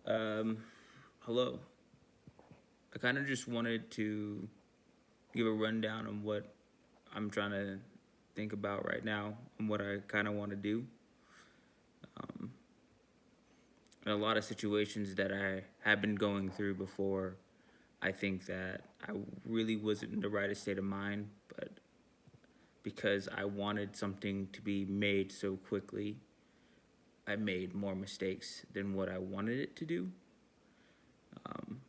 Um, Hello. I kind of just wanted to give a rundown on what I'm trying to think about right now and what I kind of want to do. Um, in a lot of situations that I have been going through before, I think that I really wasn't in the right state of mind, but because I wanted something to be made so quickly, I made more mistakes than what I wanted it to do. Um,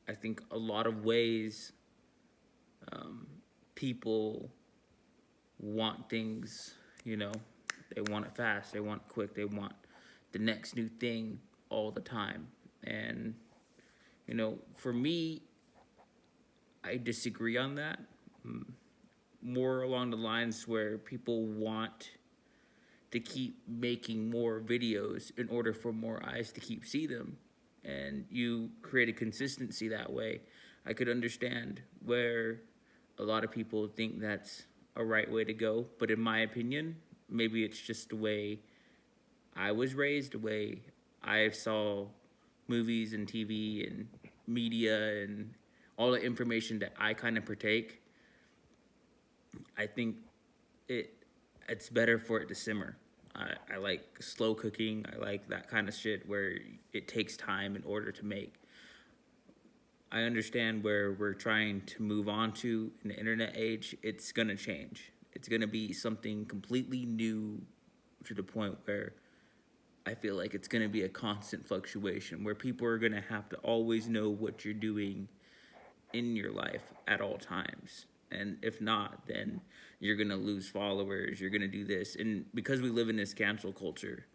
I think a lot of ways um, people want things, you know, they want it fast, they want it quick, they want the next new thing all the time. And, for me, I disagree on that. Mm, More along the lines where people want to keep making more videos in order for more eyes to keep see them. And you create a consistency that way. I could understand where a lot of people think that's a right way to go, but in my opinion, maybe it's just the way I was raised, the way I saw movies and TV and media and all the information that I kind of partake. I think it it's better for it to simmer. I like slow cooking. I like that kind of shit where it takes time in order to make. I understand where we're trying to move on to in the internet age. It's gonna change. It's gonna be something completely new to the point where I feel like it's gonna be a constant fluctuation where people are gonna have to always know what you're doing in your life at all times. And if not, then you're gonna lose followers. You're gonna do this, and because we live in this cancel culture,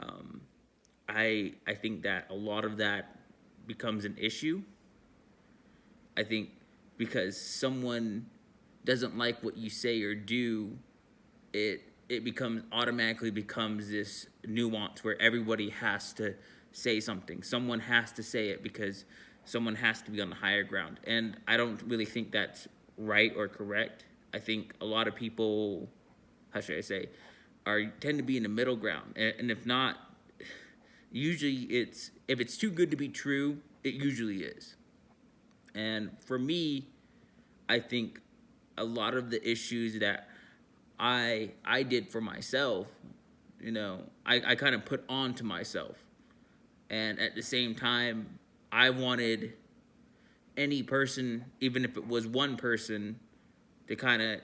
um, I think that a lot of that becomes an issue. I think because someone doesn't like what you say or do, it becomes automatically becomes this nuance where everybody has to say something. Someone has to say it because someone has to be on the higher ground. And I don't really think that's right or correct. I think a lot of people, how should I say, are tend to be in the middle ground. And if not, usually it's if it's too good to be true, it usually is. And for me, I think a lot of the issues that I did for myself, I kind of put on to myself. And at the same time, I wanted any person, even if it was one person, to kind of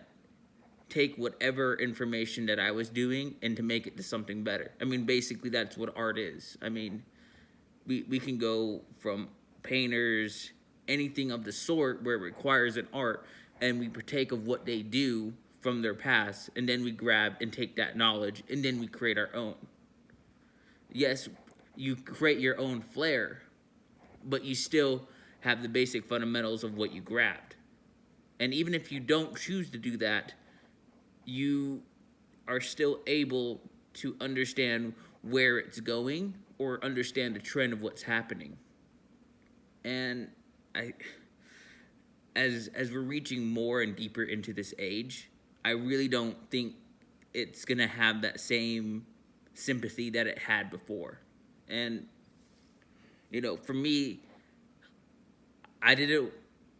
take whatever information that I was doing and to make it to something better. I mean, basically, that's what art is. I mean, we can go from painters, anything of the sort where it requires an art, and we partake of what they do from their past, and then we grab and take that knowledge, and then we create our own. Yes, you create your own flair, but you still have the basic fundamentals of what you grabbed. And even if you don't choose to do that, you are still able to understand where it's going or understand the trend of what's happening. And I as we're reaching more and deeper into this age, I really don't think it's gonna have that same sympathy that it had before. And for me, I did it.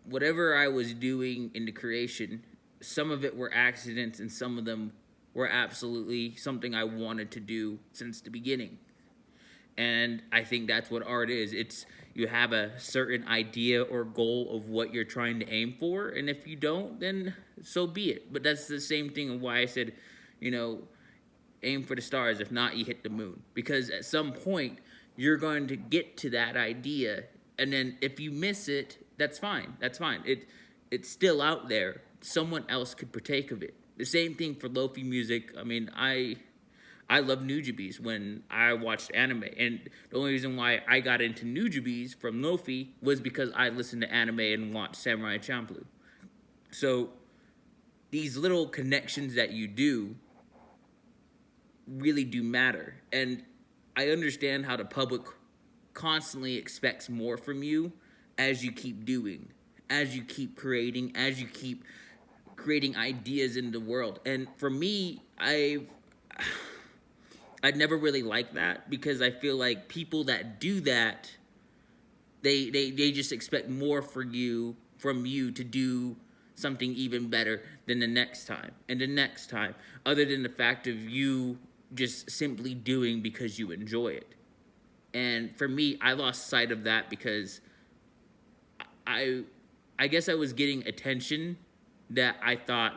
Whatever I was doing in the creation, some of it were accidents, and some of them were absolutely something I wanted to do since the beginning. And I think that's what art is. It's you have a certain idea or goal of what you're trying to aim for, and if you don't, then so be it. But that's the same thing of why I said, you know, aim for the stars. If not, you hit the moon. Because at some point, you're going to get to that idea, and then if you miss it, that's fine. That's fine. It's still out there. Someone else could partake of it. The same thing for lofi music. I mean, I love nujabes when I watched anime, and the only reason why I got into nujabes from Lofi was because I listened to anime and watched Samurai Champloo. So these little connections that you do really do matter, and I understand how the public constantly expects more from you as you keep doing, as you keep creating, as you keep creating ideas in the world. And for me, I'd never really liked that, because I feel like people that do that, they just expect more from you to do something even better than the next time and the next time, other than the fact of you just simply doing because you enjoy it. And for me, I lost sight of that because I I guess I was getting attention that I thought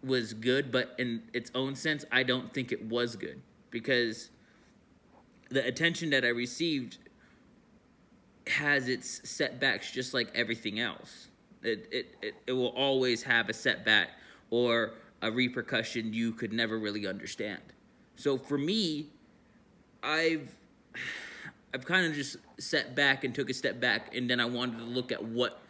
was good, but in its own sense, I don't think it was good, because the attention that I received has its setbacks just like everything else. It will always have a setback or a repercussion you could never really understand. So for me, I've I've kind of just set back and took a step back, and then I wanted to look at what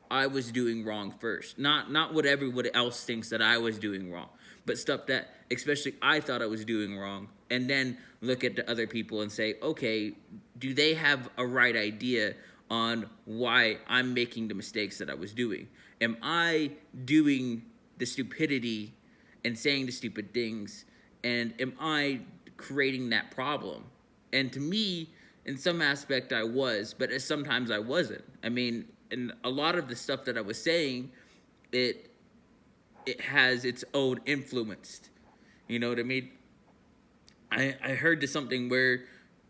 I was doing wrong first. Not what everybody else thinks that I was doing wrong, but stuff that especially I thought I was doing wrong, and then look at the other people and say, okay, do they have a right idea on why I'm making the mistakes that I was doing? Am I doing the stupidity and saying the stupid things, and am I creating that problem? And to me, in some aspect I was, but sometimes I wasn't. I mean, and a lot of the stuff that I was saying, it has its own influence. You know what I mean? I heard to something where,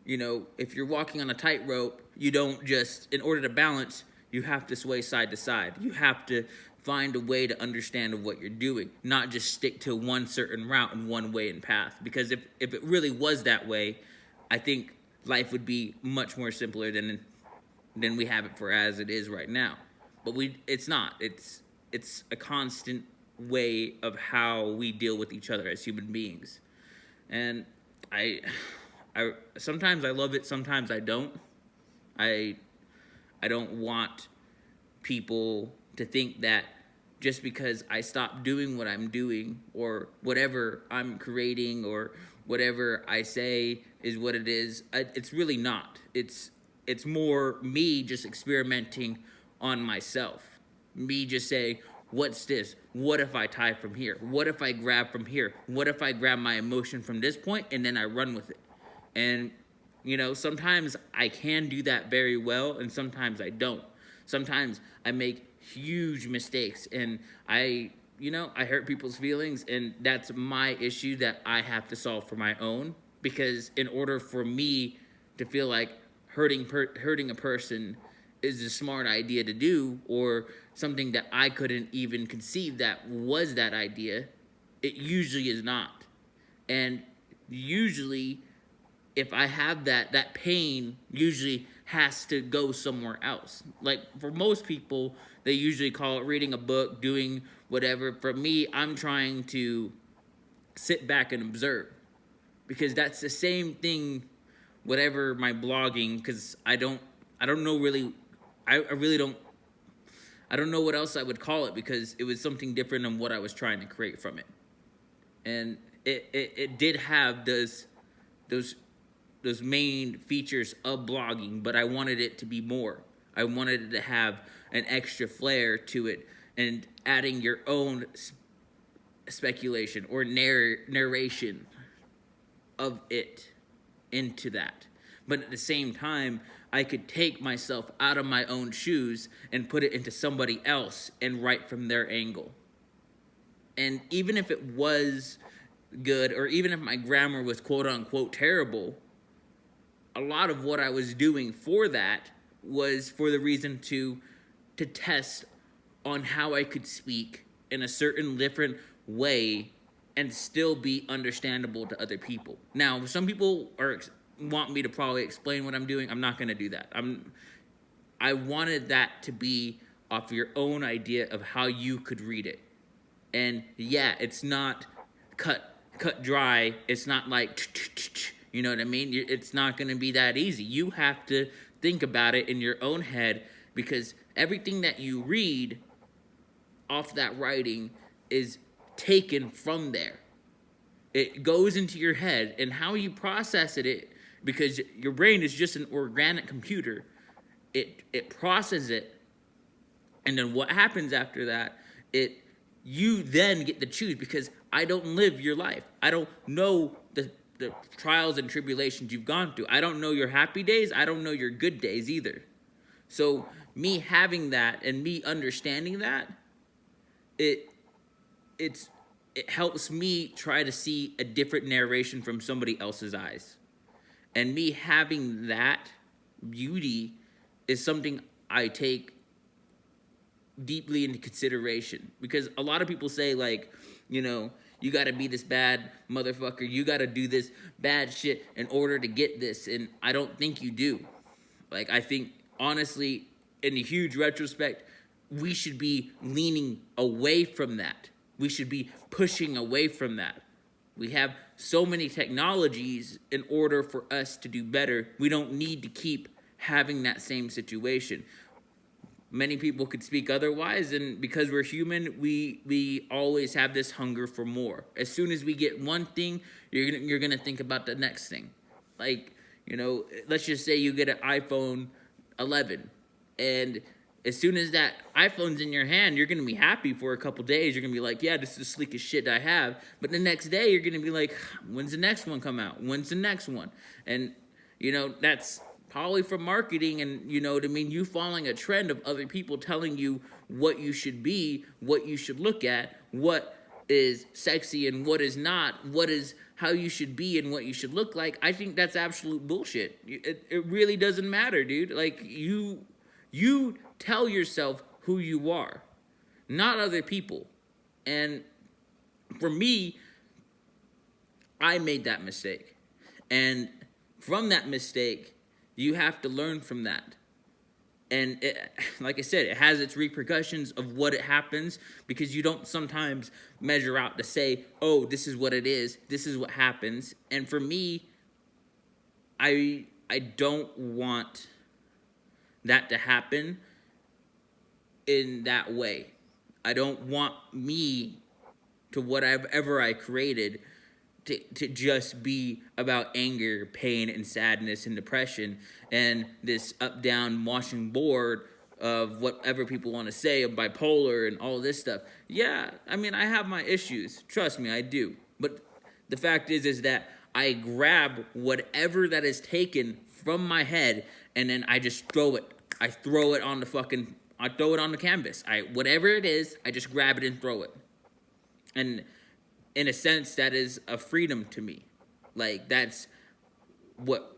if you're walking on a tightrope, you don't just, in order to balance, you have to sway side to side. You have to find a way to understand what you're doing, not just stick to one certain route and one way and path. Because if it really was that way, I think life would be much more simpler than we have it for as it is right now. But it's not. It's a constant way of how we deal with each other as human beings. And I sometimes I love it, sometimes I don't. I don't want people to think that just because I stop doing what I'm doing, or whatever I'm creating, or whatever I say is what it is. It's really not. It's more me just experimenting on myself. Me just saying, what's this? What if I tie from here? What if I grab from here? What if I grab my emotion from this point and then I run with it? And, sometimes I can do that very well, and sometimes I don't. Sometimes I make huge mistakes, and I hurt people's feelings, and that's my issue that I have to solve for my own. Because in order for me to feel like hurting a person is a smart idea to do, or something that I couldn't even conceive that was that idea, it usually is not. And usually, if I have that pain usually has to go somewhere else. Like, for most people, they usually call it reading a book, doing whatever. For me, I'm trying to sit back and observe, because that's the same thing, whatever my blogging, because I don't know really, I really don't, I don't know what else I would call it, because it was something different than what I was trying to create from it. And it did have those main features of blogging, but I wanted it to be more. I wanted it to have an extra flair to it, and adding your own speculation or narration of it into that. But at the same time, I could take myself out of my own shoes and put it into somebody else and write from their angle. And even if it was good, or even if my grammar was quote unquote terrible, a lot of what I was doing for that was for the reason to test on how I could speak in a certain different way and still be understandable to other people. Now, some people want me to probably explain what I'm doing. I'm not going to do that. I wanted that to be off your own idea of how you could read it. And yeah, it's not cut dry. It's not like, you know what I mean? It's not going to be that easy. You have to think about it in your own head, because everything that you read off that writing is taken from there. It goes into your head, and how you process it, because your brain is just an organic computer, it processes it, and then what happens after that, you then get to choose, because I don't live your life. I don't know the the trials and tribulations you've gone through. I don't know your happy days. I don't know your good days either. So me having that and me understanding that, it it's it helps me try to see a different narration from somebody else's eyes. And me having that beauty is something I take deeply into consideration, because a lot of people say, like, you know, you got to be this bad motherfucker, you got to do this bad shit in order to get this, and I don't think you do. Like, I think honestly, in a huge retrospect, we should be leaning away from that. We should be pushing away from that. We have so many technologies in order for us to do better. We don't need to keep having that same situation. Many people could speak otherwise, and because we're human, we always have this hunger for more. As soon as we get one thing, you're gonna think about the next thing. Like, you know, let's just say you get an iPhone 11, and as soon as that iPhone's in your hand, you're gonna be happy for a couple days. You're gonna be like, yeah, this is the sleekest shit I have. But the next day, you're gonna be like, when's the next one come out? When's the next one? And, you know, that's probably for marketing, and, you know what I mean, you following a trend of other people telling you what you should be, what you should look at, what is sexy and what is not, what is how you should be and what you should look like. I think that's absolute bullshit. It really doesn't matter, dude. Like, you tell yourself who you are, not other people. And for me, I made that mistake. And from that mistake, you have to learn from that. And it, like I said, it has its repercussions of what it happens, because you don't sometimes measure out to say, oh, this is what it is, this is what happens. And for me, I don't want that to happen in that way. I don't want me to whatever I created to just be about anger, pain, and sadness and depression, and this up-down washing board of whatever people want to say of bipolar and all this stuff. Yeah, I mean, I have my issues. Trust me, I do. But the fact is that I grab whatever that is taken from my head, and then I just throw it. I throw it on the canvas. Whatever it is, I just grab it and throw it. And in a sense, that is a freedom to me. Like, that's what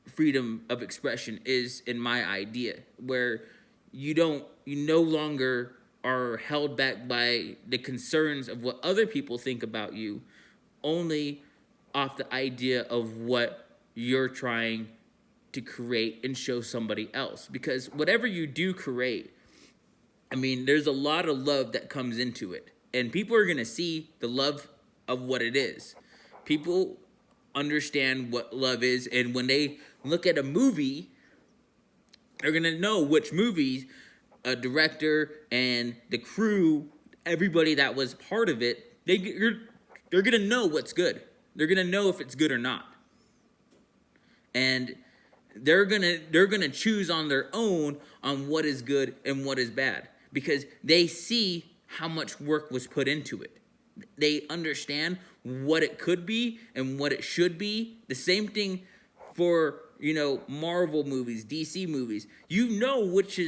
freedom of expression is in my idea, where you no longer are held back by the concerns of what other people think about you, only off the idea of what you're trying to create and show somebody else. Because whatever you do create, I mean, there's a lot of love that comes into it. And people are going to see the love of what it is. People understand what love is. And when they look at a movie, they're going to know which movies a director and the crew, everybody that was part of it, they're going to know what's good. They're going to know if it's good or not. And they're going to choose on their own on what is good and what is bad, because they see how much work was put into it. They understand what it could be and what it should be. The same thing for, you know, Marvel movies, DC movies. You know which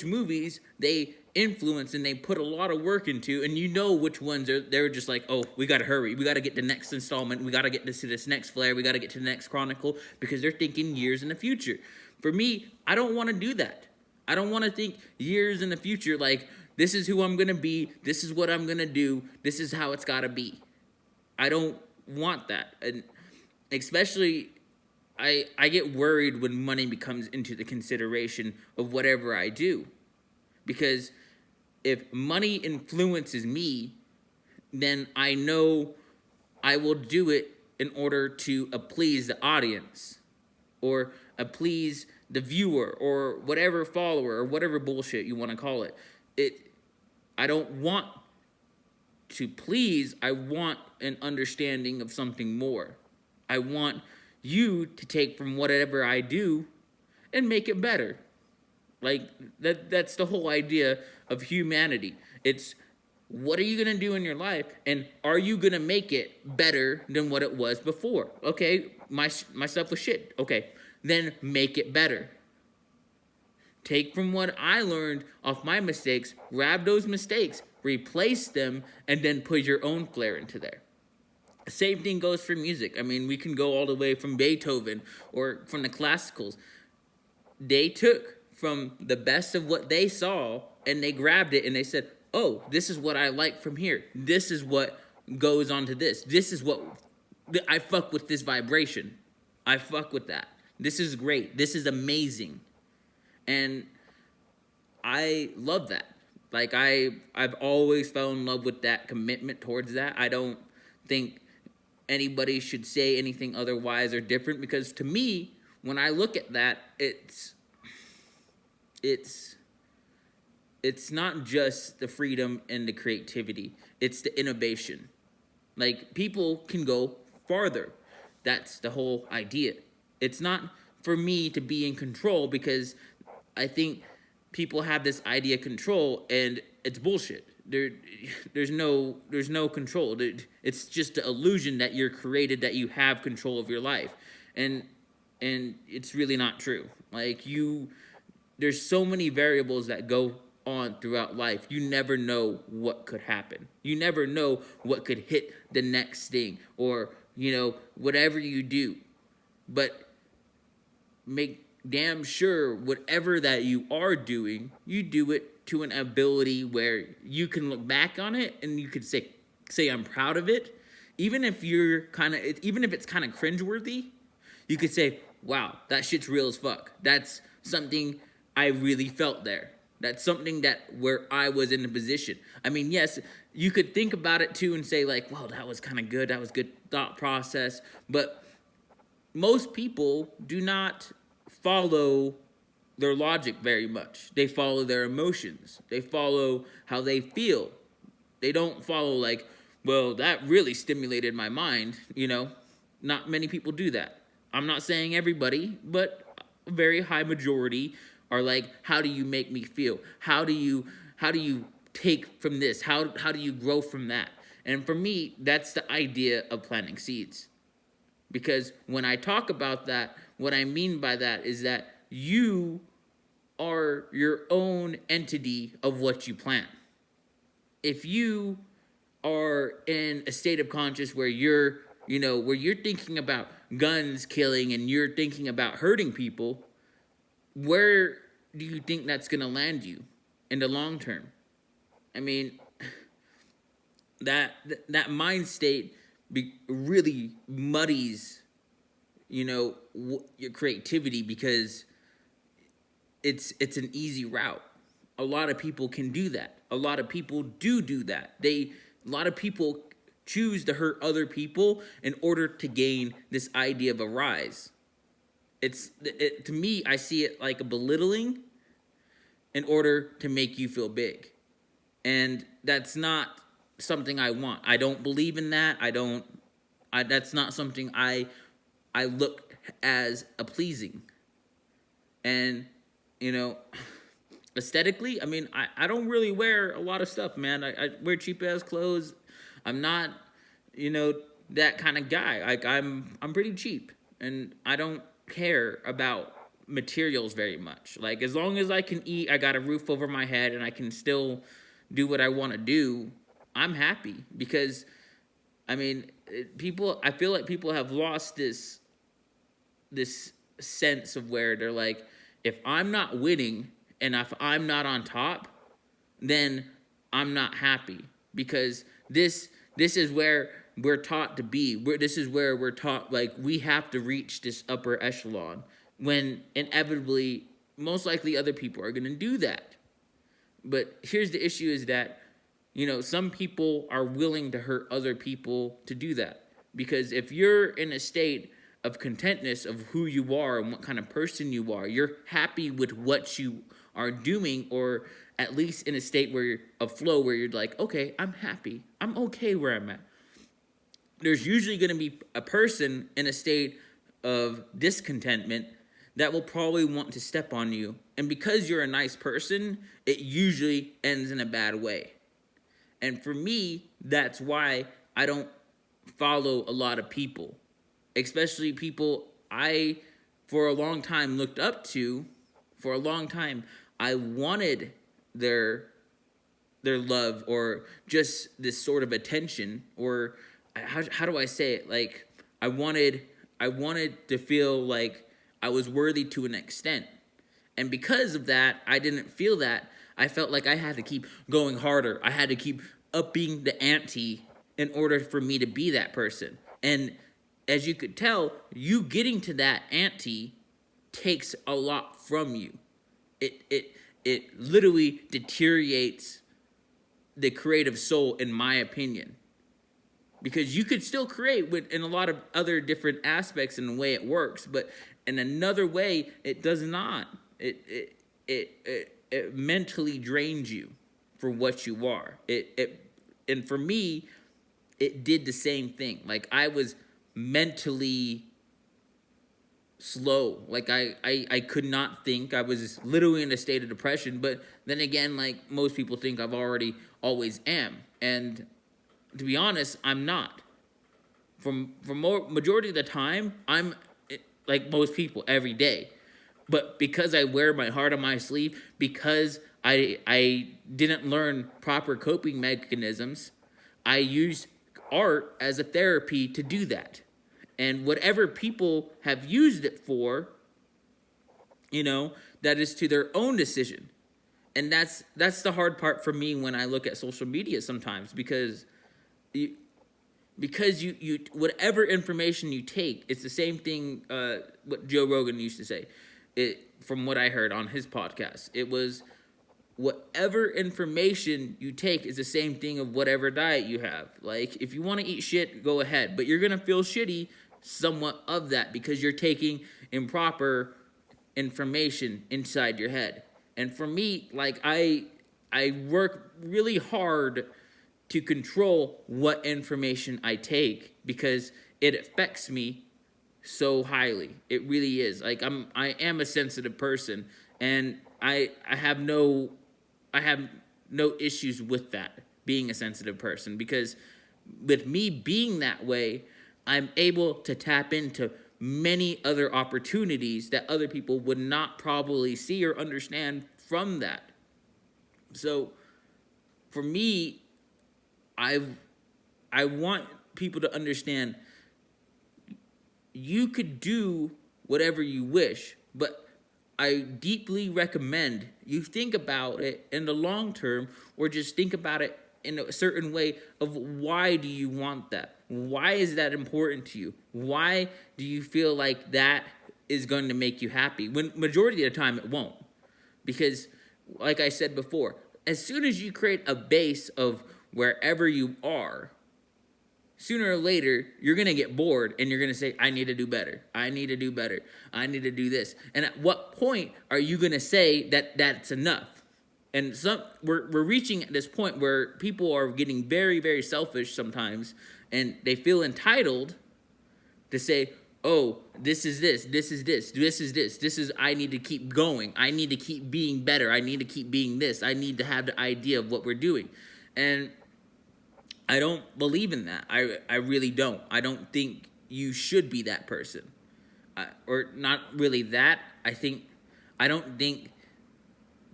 movies they influence and they put a lot of work into, and you know which ones they're just like, oh, we gotta hurry, we gotta get the next installment, we gotta get to this next flare, we gotta get to the next chronicle, because they're thinking years in the future. For me, I don't want to do that. I don't want to think years in the future, like, this is who I'm going to be, this is what I'm going to do, this is how it's got to be. I don't want that. And especially, I get worried when money becomes into the consideration of whatever I do. Because if money influences me, then I know I will do it in order to please the audience, or please the viewer, or whatever follower, or whatever bullshit you want to call it. I don't want to please. I want an understanding of something more. I want you to take from whatever I do and make it better. Like, that's the whole idea of humanity. It's what are you going to do in your life, and are you going to make it better than what it was before? Okay, my stuff was shit. Okay, then make it better. Take from what I learned off my mistakes, grab those mistakes, replace them, and then put your own flair into there. Same thing goes for music. I mean, we can go all the way from Beethoven or from the classicals. They took from the best of what they saw and they grabbed it and they said, oh, this is what I like from here. This is what goes on to this. This is what I fuck with, this vibration. I fuck with that. This is great. This is amazing. And I love that. Like I've always fell in love with that commitment towards that. I don't think anybody should say anything otherwise or different, because to me, when I look at that, it's not just the freedom and the creativity. It's the innovation. Like, people can go farther. That's the whole idea. It's not for me to be in control, because I think people have this idea of control, and it's bullshit. There's no control. It's just the illusion that you're created, that you have control of your life, and it's really not true. Like, there's so many variables that go on throughout life. You never know what could happen. You never know what could hit the next thing, or whatever you do. But make damn sure whatever that you are doing, you do it to an ability where you can look back on it and you could say I'm proud of it. Even if it's kind of cringeworthy, you could say, wow, that shit's real as fuck. That's something I really felt there. That's something where I was in the position. I mean, yes, you could think about it too and say like, wow, that was kind of good. That was good thought process. But most people do not follow their logic very much. They follow their emotions. They follow how they feel. They don't follow like, well, that really stimulated my mind. Not many people do that. I'm not saying everybody, but a very high majority are like, how do you make me feel? How do you take from this? How do you grow from that? And for me, that's the idea of planting seeds. Because when I talk about that, what I mean by that is that you are your own entity of what you plant. If you are in a state of conscious where you're thinking about guns, killing, and you're thinking about hurting people, where do you think that's going to land you in the long term? I mean, that mind state really muddies, your creativity, because it's an easy route. A lot of people can do that. A lot of people do that. A lot of people choose to hurt other people in order to gain this idea of a rise. To me, I see it like a belittling in order to make you feel big. And that's not something I want. I don't believe in that. That's not something I look as a pleasing. And, aesthetically, I mean, I don't really wear a lot of stuff, man. I wear cheap ass clothes. I'm not, that kind of guy. Like, I'm pretty cheap, and I don't care about materials very much. Like, as long as I can eat, I got a roof over my head, and I can still do what I want to do, I'm happy. Because, I mean, I feel like people have lost this sense of where they're like, if I'm not winning and if I'm not on top, then I'm not happy. Because this is where we're taught to be. This is where we're taught, like, we have to reach this upper echelon, when inevitably, most likely other people are going to do that. But here's the issue is that, some people are willing to hurt other people to do that. Because if you're in a state of contentness of who you are and what kind of person you are, you're happy with what you are doing, or at least in a state of flow where you're like, okay, I'm happy. I'm okay where I'm at. There's usually going to be a person in a state of discontentment that will probably want to step on you. And because you're a nice person, it usually ends in a bad way. And for me, that's why I don't follow a lot of people, especially people I, for a long time, looked up to. For a long time, I wanted their love, or just this sort of attention, or how do I say it? Like, I wanted to feel like I was worthy to an extent. And because of that, I didn't feel that. I felt like I had to keep going harder. I had to keep upping the ante in order for me to be that person. And as you could tell, you getting to that ante takes a lot from you. It literally deteriorates the creative soul, in my opinion. Because you could still create in a lot of other different aspects in the way it works, but in another way, it does not. It mentally drains you for what you are. And for me, it did the same thing. Like, I was mentally slow. Like, I could not think. I was literally in a state of depression. But then again, like most people think, I've already always am. And to be honest, I'm not. For majority of the time, I'm like most people every day. But because I wear my heart on my sleeve, because I didn't learn proper coping mechanisms, I used art as a therapy to do that. And whatever people have used it for, that is to their own decision. And that's the hard part for me when I look at social media sometimes, because you whatever information you take, it's the same thing what Joe Rogan used to say. From what I heard on his podcast, it was, whatever information you take is the same thing of whatever diet you have. Like, if you want to eat shit, go ahead, but you're gonna feel shitty somewhat of that, because you're taking improper information inside your head. And for me, like, I work really hard to control what information I take, because it affects me so highly. It really is. Like, I am a sensitive person, and I have no issues with that, being a sensitive person, because with me being that way, I'm able to tap into many other opportunities that other people would not probably see or understand from that. So for me, I want people to understand, you could do whatever you wish, but I deeply recommend you think about it in the long term, or just think about it in a certain way of, why do you want that? Why is that important to you? Why do you feel like that is going to make you happy? When majority of the time it won't. Because, like I said before, as soon as you create a base of wherever you are, sooner or later, you're going to get bored, and you're going to say, I need to do better. I need to do better. I need to do this. And at what point are you going to say that that's enough? And we're reaching at this point where people are getting very, very selfish sometimes, and they feel entitled to say, oh, this is this, this is this, this is this, this is, I need to keep going. I need to keep being better. I need to keep being this. I need to have the idea of what we're doing. And I don't believe in that. I really don't. I don't think you should be that person. Or not really that. I don't think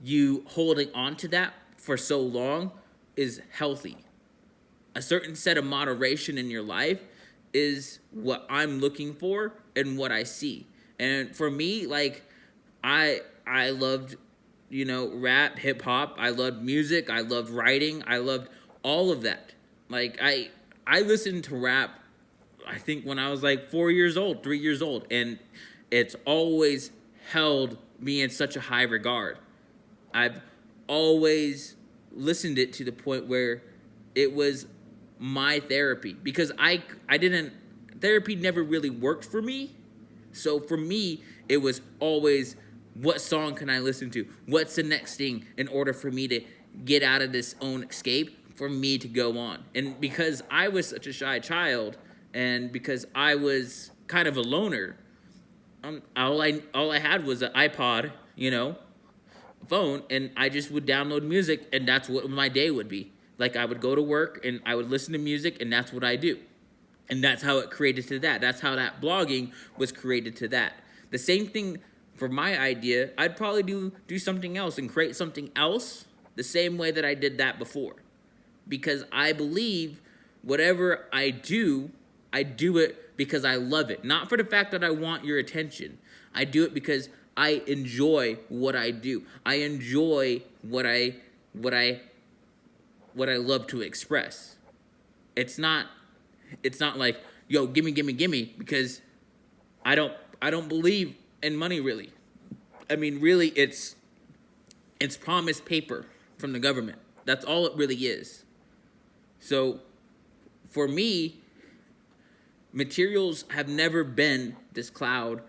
you holding on to that for so long is healthy. A certain set of moderation in your life is what I'm looking for and what I see. And for me, like, I loved, rap, hip hop. I loved music. I loved writing. I loved all of that. Like, I listened to rap, I think, when I was like 3 years old, and it's always held me in such a high regard. I've always listened it to the point where it was my therapy, because therapy never really worked for me. So for me, it was always, what song can I listen to? What's the next thing in order for me to get out of this own escape, for me to go on? And because I was such a shy child, and because I was kind of a loner, all I had was an iPod, phone, and I just would download music, and that's what my day would be. Like I would go to work and I would listen to music, and that's what I do. And that's how it created to that. That's how that blogging was created to that. The same thing for my idea, I'd probably do something else and create something else the same way that I did that before. Because I believe whatever I do it because I love it. Not for the fact that I want your attention. I do it because I enjoy what I do. I enjoy what I love to express. It's not like, yo, gimme, because I don't believe in money really. I mean, really, it's promised paper from the government. That's all it really is. So for me, materials have never been this cloud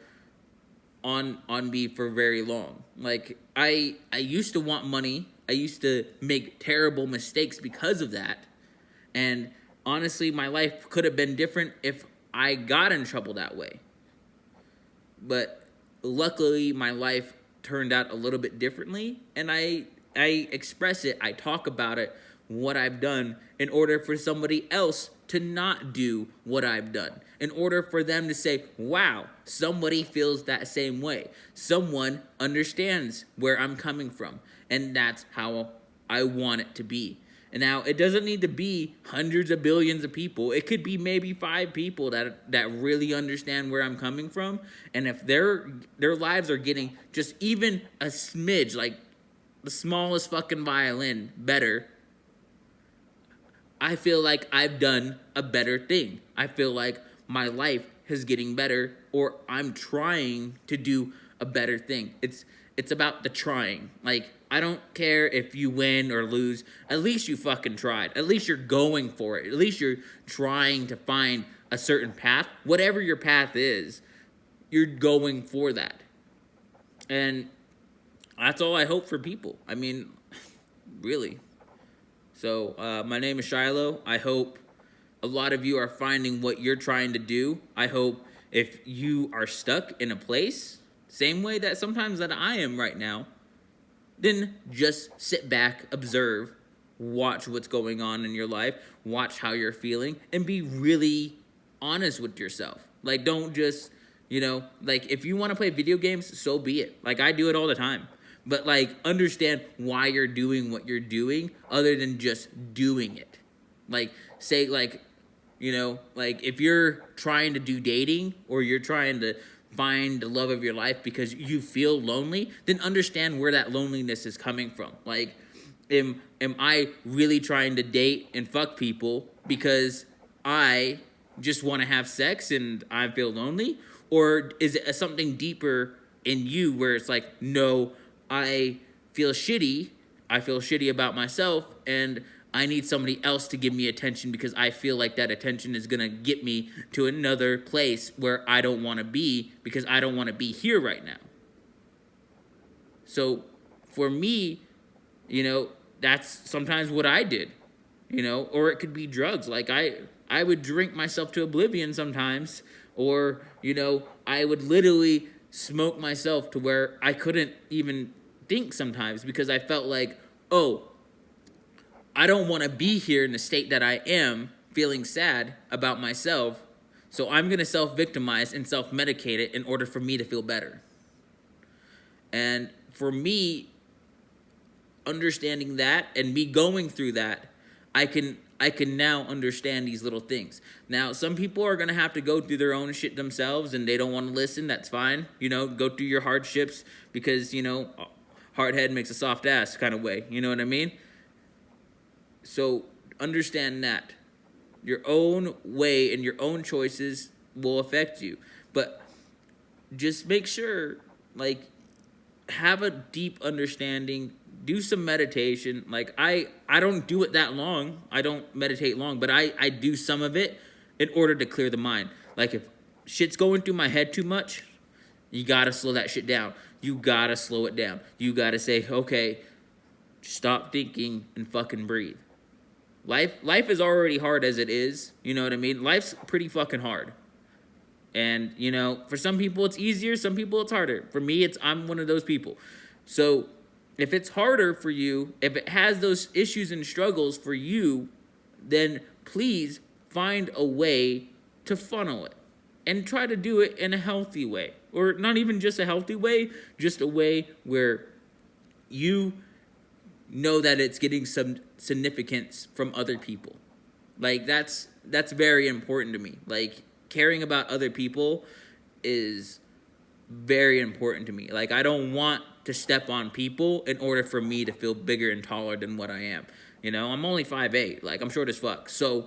on me for very long. Like I used to want money. I used to make terrible mistakes because of that. And honestly, my life could have been different if I got in trouble that way. But luckily, my life turned out a little bit differently, and I express it, I talk about it, what I've done, in order for somebody else to not do what I've done. In order for them to say, wow, somebody feels that same way. Someone understands where I'm coming from. And that's how I want it to be. And now, it doesn't need to be hundreds of billions of people. It could be maybe 5 people that really understand where I'm coming from. And if their lives are getting just even a smidge, like the smallest fucking violin, better, I feel like I've done a better thing. I feel like my life is getting better, or I'm trying to do a better thing. It's about the trying. Like, I don't care if you win or lose. At least you fucking tried. At least you're going for it. At least you're trying to find a certain path. Whatever your path is, you're going for that. And that's all I hope for people. I mean, really. So, my name is Shiloh. I hope a lot of you are finding what you're trying to do. I hope if you are stuck in a place, same way that sometimes that I am right now, then just sit back, observe, watch what's going on in your life, watch how you're feeling, and be really honest with yourself. Like, don't just, like, if you want to play video games, so be it. Like, I do it all the time. But, like, understand why you're doing what you're doing other than just doing it. Like, say, like, like, if you're trying to do dating or you're trying to find the love of your life because you feel lonely, then understand where that loneliness is coming from. Like, am I really trying to date and fuck people because I just want to have sex and I feel lonely? Or is it something deeper in you where it's like, no, I feel shitty about myself, and I need somebody else to give me attention because I feel like that attention is going to get me to another place where I don't want to be because I don't want to be here right now. So for me, that's sometimes what I did, or it could be drugs. Like I would drink myself to oblivion sometimes, or, I would literally smoke myself to where I couldn't even think sometimes because I felt like, oh, I don't want to be here in the state that I am, feeling sad about myself, so I'm going to self-victimize and self-medicate it in order for me to feel better. And for me, understanding that and me going through that, I can now understand these little things. Now, some people are going to have to go through their own shit themselves and they don't want to listen. That's fine. Go through your hardships because, hard head makes a soft ass kind of way. You know what I mean? So understand that your own way and your own choices will affect you. But just make sure, like, have a deep understanding. Do some meditation. Like, I don't do it that long. I don't meditate long, but I do some of it in order to clear the mind. Like, if shit's going through my head too much, you gotta slow that shit down. You gotta slow it down. You gotta say, okay, stop thinking and fucking breathe. Life is already hard as it is. You know what I mean? Life's pretty fucking hard. And, for some people it's easier, some people it's harder. For me, I'm one of those people. So If it's harder for you, if it has those issues and struggles for you, then please find a way to funnel it and try to do it in a healthy way. Or not even just a healthy way, just a way where you know that it's getting some significance from other people. Like that's very important to me. Like caring about other people is very important to me. Like I don't want to step on people in order for me to feel bigger and taller than what I am. You know, I'm only 5'8". Like I'm short as fuck. So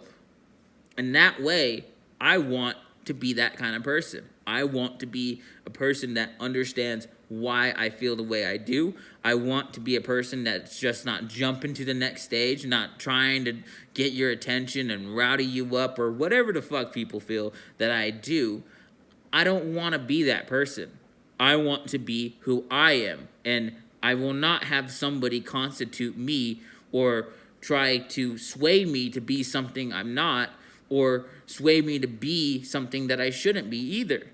in that way, I want to be that kind of person. I want to be a person that understands why I feel the way I do. I want to be a person that's just not jumping to the next stage, not trying to get your attention and rowdy you up or whatever the fuck people feel that I do. I don't want to be that person. I want to be who I am. And I will not have somebody constitute me or try to sway me to be something I'm not or sway me to be something that I shouldn't be either.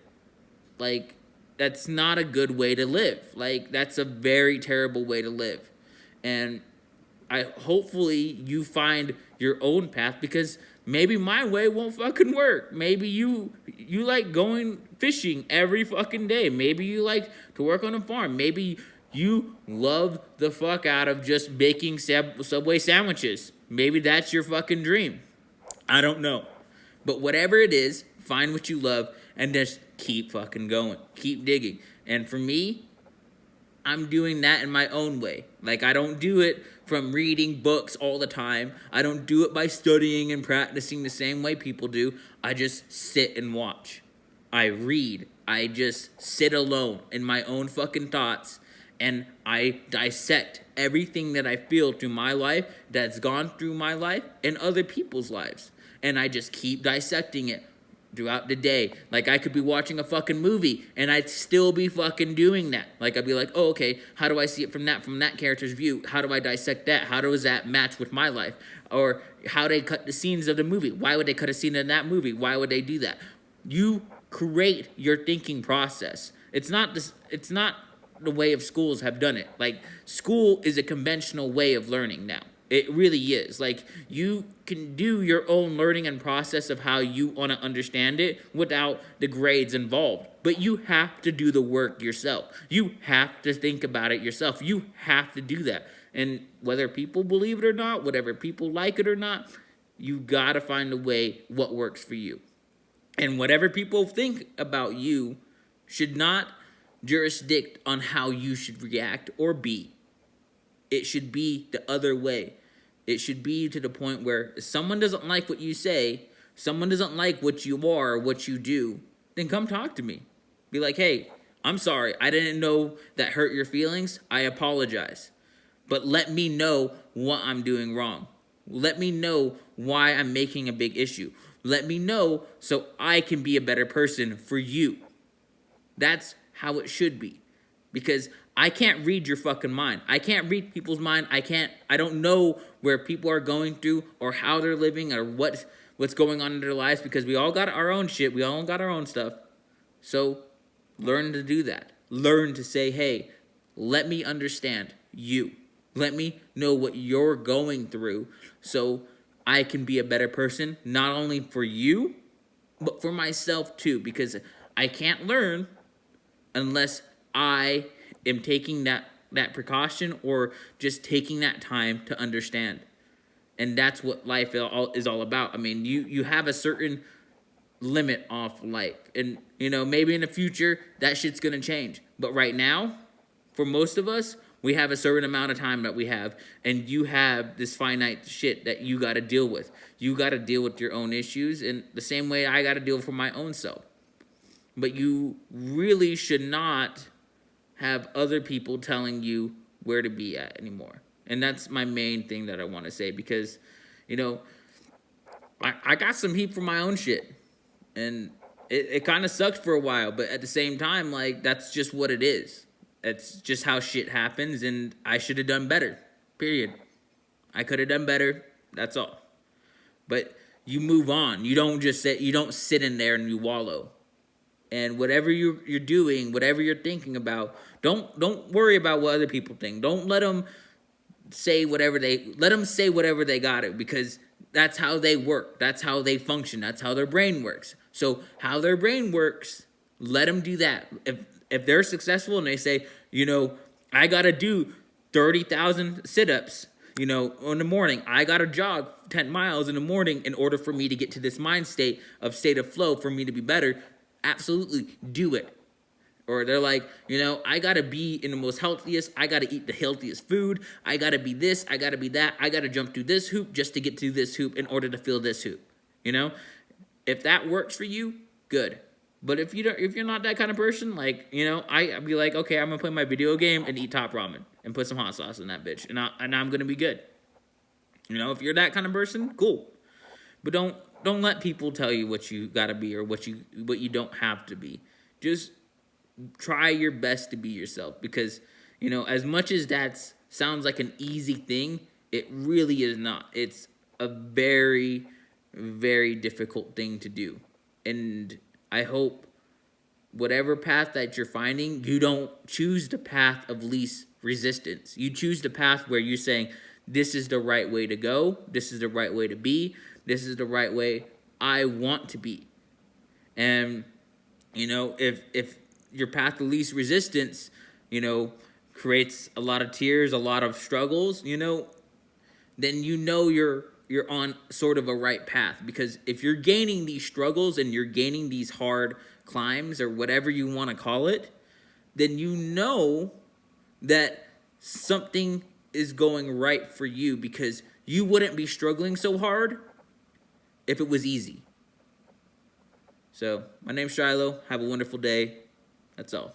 Like, that's not a good way to live. Like, that's a very terrible way to live. And hopefully you find your own path, because maybe my way won't fucking work. Maybe you like going fishing every fucking day. Maybe you like to work on a farm. Maybe you love the fuck out of just baking Subway sandwiches. Maybe that's your fucking dream. I don't know. But whatever it is, find what you love and just keep fucking going. Keep digging. And for me, I'm doing that in my own way. Like, I don't do it from reading books all the time. I don't do it by studying and practicing the same way people do. I just sit and watch. I read. I just sit alone in my own fucking thoughts, and I dissect everything that I feel through my life, that's gone through my life, and other people's lives. And I just keep dissecting it throughout the day. Like, I could be watching a fucking movie and I'd still be fucking doing that. Like, I'd be like, oh, okay, how do I see it from that character's view? How do I dissect that? How does that match with my life? Or how they cut the scenes of the movie? Why would they cut a scene in that movie? Why would they do that? You create your thinking process. It's not the way of schools have done it. Like, school is a conventional way of learning now. It really is. Like, you can do your own learning and process of how you want to understand it without the grades involved. But you have to do the work yourself. You have to think about it yourself. You have to do that. And whether people believe it or not, whatever people like it or not, you got to find a way what works for you. And whatever people think about you should not jurisdict on how you should react or be. It should be the other way. It should be to the point where if someone doesn't like what you say, someone doesn't like what you are or what you do, then come talk to me. Be like, hey, I'm sorry. I didn't know that hurt your feelings. I apologize. But let me know what I'm doing wrong. Let me know why I'm making a big issue. Let me know so I can be a better person for you. That's how it should be. Because I can't read your fucking mind. I can't read people's mind. I don't know where people are going through or how they're living or what's going on in their lives, because we all got our own shit. We all got our own stuff. So learn to do that. Learn to say, hey, let me understand you. Let me know what you're going through so I can be a better person, not only for you, but for myself too, because I can't learn unless I am taking that precaution or just taking that time to understand. And that's what life is all about. I mean, you have a certain limit off life. And, maybe in the future, that shit's going to change. But right now, for most of us, we have a certain amount of time that we have. And you have this finite shit that you got to deal with. You got to deal with your own issues in the same way I got to deal for my own self. But you really should not have other people telling you where to be at anymore. And that's my main thing that I want to say, because, I got some heat for my own shit. And it kind of sucked for a while, but at the same time, like, that's just what it is. It's just how shit happens, and I should have done better, period. I could have done better, that's all. But you move on. You don't sit in there and you wallow. And whatever you're doing, whatever you're thinking about, don't worry about what other people think. Don't let them say whatever they got it, because that's how they work. That's how they function. That's how their brain works. So how their brain works, let them do that. If they're successful and they say, I got to do 30,000 sit-ups, in the morning, I got to jog 10 miles in the morning in order for me to get to this mind state of flow for me to be better. Absolutely do it. Or they're like, I got to be in the most healthiest. I got to eat the healthiest food. I got to be this. I got to be that. I got to jump through this hoop just to get to this hoop in order to fill this hoop. If that works for you, good. But if you're not that kind of person, like, I'd be like, okay, I'm going to play my video game and eat top ramen and put some hot sauce in that bitch. And I'm going to be good. If you're that kind of person, cool. But don't let people tell you what you got to be or what you don't have to be. Just try your best to be yourself, because as much as that sounds like an easy thing, it really is not. It's a very, very difficult thing to do. And I hope whatever path that you're finding, you don't choose the path of least resistance. You choose the path where you're saying, this is the right way to go, this is the right way to be, this is the right way I want to be. And if your path of least resistance, creates a lot of tears, a lot of struggles, then you're on sort of a right path. Because if you're gaining these struggles and you're gaining these hard climbs or whatever you want to call it, then that something is going right for you, because you wouldn't be struggling so hard if it was easy. So, my name's Shiloh. Have a wonderful day. That's all.